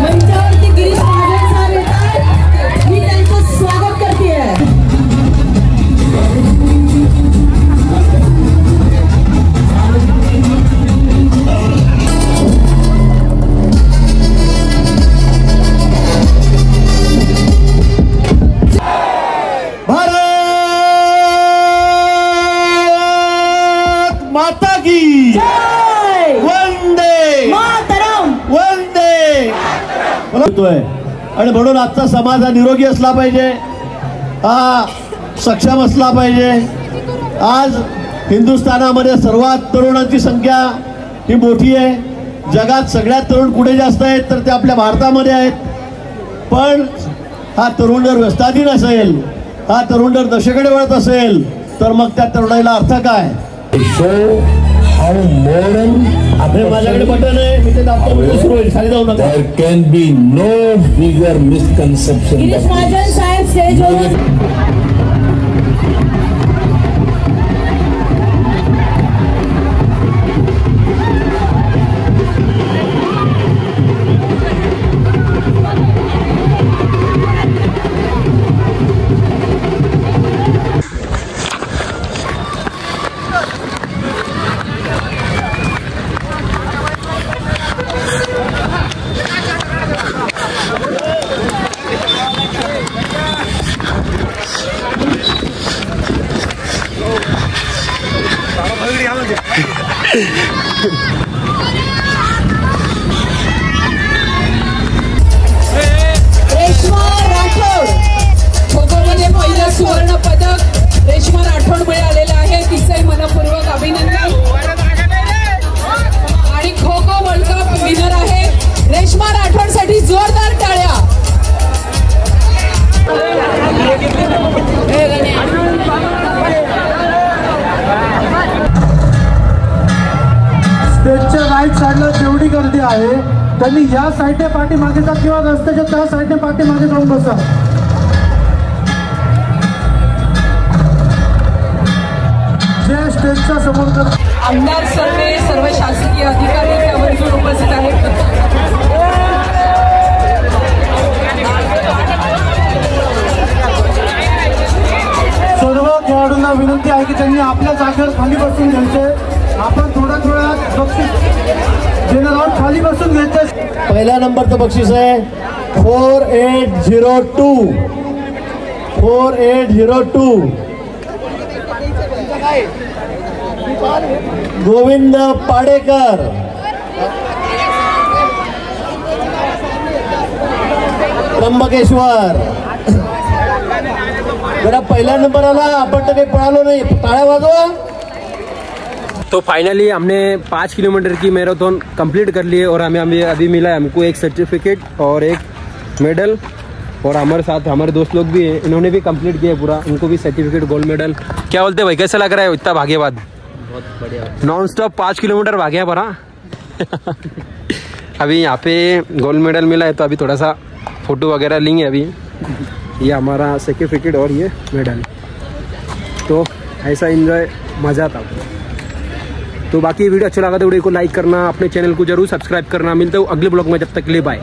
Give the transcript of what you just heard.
मंचावरती गिरीश महाजन साहेब येतात, मी त्यांचं स्वागत करते। भारत माता की जय, वंदे मातरम, वंदे बोलतोय। आणि म्हणून आजचा समाज हा निरोगी असला पाहिजे, हा सक्षम असला पाहिजे। आज हिंदुस्थानामध्ये सर्वात तरुणांची संख्या ही मोठी आहे। जगात सगळ्यात तरुण कुठे जास्त आहेत तर ते आपल्या भारतामध्ये आहेत। पण हा तरुण जर व्यसनाधीन असेल, हा तरुण जर नशेकडे वळत असेल तर मग त्या तरुणाईला अर्थ काय? माझ्याकडे बटन आहे, मी ते दाबतो, सुरू होईल, खाली जाऊ नका। There can be no bigger misconception. Girish Mahajan साहेब स्टेजवर। रेश्मा राठोड खो-खोमध्ये पहिलं सुवर्ण पदक रेश्मा राठोडमुळे आलेलं आहे। तिचे मनपूर्वक अभिनंदन। आणि खो-खो वर्ल्ड कप विनर आहे रेश्मा राठोडसाठी जोरदार टाळ्या। स्टेजच्या राईट साईडला जेवढी गर्दी आहे त्यांनी या साईडने पाठीमागे जा किंवा रस्त्याच्या त्या साईडने पाठीमागे जाऊन बसा। जे स्टेजच्या समोर आमदार सर्वे सर्व शासकीय अधिकारी त्यावर उपस्थित आहेत। सर्व खेळाडूंना विनंती आहे की त्यांनी आपल्या जागेवर खाली बसून घ्यायचे। आपण थोड्या थोड्या बक्षीस देणार आहोत, खाली बसून घ्यायचे। पहिल्या नंबरचं बक्षीस आहे 4802 4802 गोविंद पाडेकर। त्र्यंबकेश्वर। जरा पहिला नंबर आला, आपण तर काही पळालो नहीं, ताळ्या वाजवा। तो फाइनली हमने 5 किलोमीटर की मैराथन कंप्लीट कर लिए और हमें अभी मिला है हमको एक सर्टिफिकेट और एक मेडल। और हमारे साथ हमारे दोस्त लोग भी हैं, इन्होंने भी कंप्लीट किया पूरा, उनको भी सर्टिफिकेट गोल्ड मेडल। क्या बोलते भाई, कैसा लग रहा है इतना भागे बाद? बहुत बढ़िया, नॉन स्टॉप 5 किलोमीटर भागे हैं भरा। अभी यहाँ पे गोल्ड मेडल मिला है तो अभी थोड़ा सा फोटो वगैरह लेंगे। अभी ये हमारा सर्टिफिकेट और ये मेडल, तो ऐसा एंजॉय मज़ा आता। तो बाकी वीडियो अच्छा लगा तो वीडियो को लाइक करना, अपने चैनल को जरूर सब्सक्राइब करना। मिलते हो अगले ब्लॉग में, जब तक के लिए बाय।